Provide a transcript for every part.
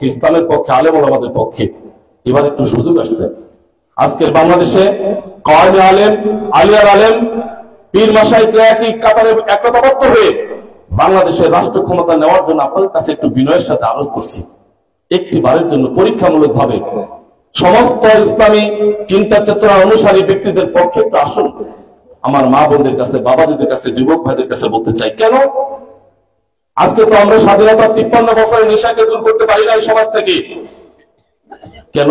ইসলামের পক্ষে, আলেম ওলামাদের পক্ষে এবার একটু সুযোগ আসছে। আজকের বাংলাদেশে কওমি আলেম, আলিয়ার আলেম, পীর মাশায়েখরা একই কাতারে একতাবদ্ধ হয়ে বাংলাদেশের রাষ্ট্র ক্ষমতা নেওয়ার জন্য আপনাদের কাছে একটু বিনয়ের সাথে আরজ করছি, একটি বারের জন্য পরীক্ষামূলক ভাবে সমস্ত ইসলামী চিন্তা চেতনা অনুসারী ব্যক্তিদের পক্ষে একটু আসুন। আমার মা বোনদের কাছে, বাবাজিদের কাছে, যুবক ভাইদের কাছে বলতে চাই, কেন আজকে তো আমরা স্বাধীনতার 53 বছরের নেশাকে দূর করতে পারি না এই সমাজ থেকে? কেন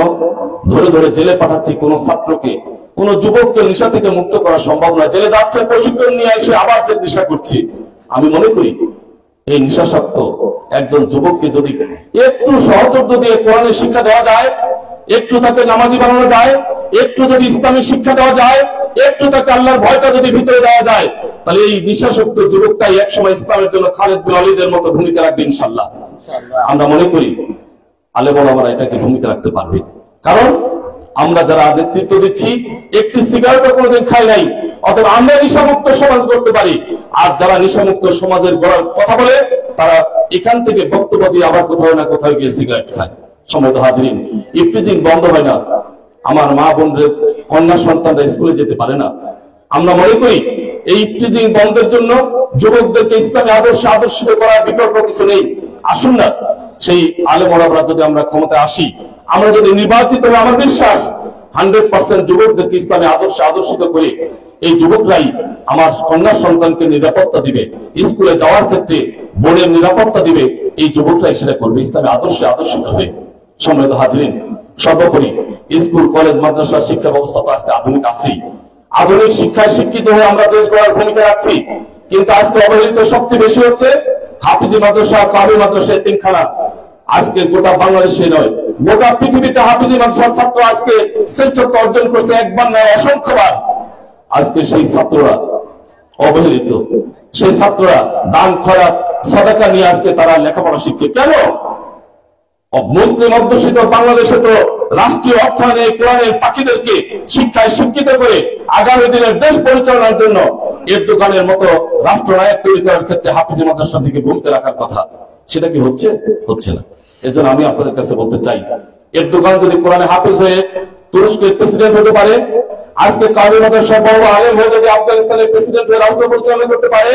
ধরে ধরে জেলে পাঠাচ্ছি কোন ছাত্রকে, কোন যুবককে নেশা থেকে মুক্ত করা সম্ভব নয়? জেলে যাচ্ছে, প্রশিক্ষণ নিয়ে এসে আবার যে নেশা করছি। আমি মনে করি এই নেশাসক্ত একজন যুবককে যদি একটু সহযোগ্য দিয়ে কোরআনের শিক্ষা দেওয়া যায়, একটু তাকে নামাজি বানানো যায়, একটু যদি ইসলামী শিক্ষা দেওয়া যায়, একটু তাকে আল্লাহর ভয়টা যদি ভিতরে দেওয়া যায়, তাহলে এই নেশাসক্ত যুবকটাই একসময় ইসলামের জন্য খালেদ বিন ওয়ালিদের মতো ভূমিকা রাখবে ইনশাআল্লাহ। আমরা মনে করি আলেম ওলামারা এটাকে ভূমিকা রাখতে পারবে, কারণ আমরা যারা নেতৃত্ব দিচ্ছি একটি সিগারেটও কোনোদিন খাই নাই, অথবা আমরা নেশামুক্ত সমাজ করতে পারি। আর যারা নেশামুক্ত সমাজের গড়ার কথা বলে তারা এখান থেকে বক্তব্য দিয়ে আবার কোথাও না কোথাও গিয়ে সিগারেট খায়। সম্মানিত হাজিরিন, ইফতিজিং বন্ধ হয় না, আমার মা বোনদের কন্যা সন্তানরা স্কুলে যেতে পারে না। আমরা মনে করি এই ইফতিজিং বন্ধের জন্য যুবকদেরকে ইসলামী আদর্শে আদর্শিত করার বিকল্প কিছু নেই। আসুন না সেই আলেম ওলামারা যদি আমরা ক্ষমতায় আসি, আমরা যদি নির্বাচিত হই, আমার বিশ্বাস 100% যুবকদেরকে ইসলামী আদর্শে আদর্শিত করে এই যুবকরাই আমার কন্যা সন্তানকে নিরাপত্তা দিবে, স্কুলে যাওয়ার ক্ষেত্রে বোর্ডের নিরাপত্তা দিবে, এই যুবকরাই সেটা করবে ইসলামী আদর্শে আদর্শিত হয়ে। সম্মানিত হাজিরিন, সর্বোপরি স্কুল কলেজ মাদ্রাসা শিক্ষা ব্যবস্থা তো আজকে আধুনিক আছেই, আধুনিক শিক্ষায় শিক্ষিত হয়ে আমরা দেশ গড়ার ভূমিকা রাখছি। কিন্তু আজকে অবহেলিত সবচেয়ে বেশি হচ্ছে হাফিজি মাদ্রাসা, কামি মাদ্রাসা, এতিমখানা। আজকে গোটা বাংলাদেশে নয়, গোটা পৃথিবীতে হাফিজি মাদ্রাসার ছাত্র আজকে শ্রেষ্ঠত্ব অর্জন করছে, একবার নয় অসংখ্যবার। আজকে সেই ছাত্ররা অবহেলিত, সেই ছাত্ররা দান খয়রাত সাদাকা নিয়ে আজকে তারা লেখাপড়া শিখছে। কেন? মুসলিম অধ্যুষিত বাংলাদেশে তো রাষ্ট্রীয় অর্থায়নে কোরআনের পাখিদেরকে শিক্ষায় শিক্ষিত করে আগামী দিনের দেশ পরিচালনার জন্য এরদোগানের মতো রাষ্ট্রনায়ক তৈরি করার ক্ষেত্রে হাফিজি মাদ্রাসার দিকে ভূমিকা রাখার কথা, সেটা কি হচ্ছে? হচ্ছে না। এজন্য আমি আপনাদের কাছে বলতে চাই, এরদোগান যদি কোরআনে হাফিজ হয়ে তুরস্কের প্রেসিডেন্ট হতে পারে, আজকে কামি মাদ্রাসার বড় আলেম হয়ে যদি আফগানিস্তানের প্রেসিডেন্ট হয়ে রাষ্ট্র পরিচালনা করতে পারে,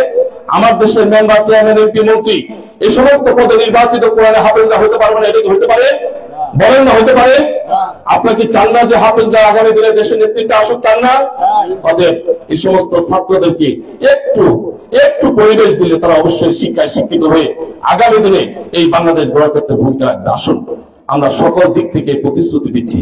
আমার দেশের মেম্বার, চেয়ারম্যান, এমপি, মন্ত্রী এই সমস্ত পদে নির্বাচিত কোরআনে হাফেজরা হতে পারবে না? এটা কি হতে পারে? বলেন না হতে পারে? আপনারা কি চান না যে হাফেজরা আগামী দিনে দেশের নেতৃত্বে আসুক? চান না? অতএব এই সমস্ত ছাত্রদেরকে একটু একটু পরিবেশ দিলে তারা অবশ্যই শিক্ষায় শিক্ষিত হয়ে আগামী দিনে এই বাংলাদেশ গড়ার ক্ষেত্রে ভূমিকা রাখবে। আসুন আমরা সকল দিক থেকে প্রতিশ্রুতি দিচ্ছি।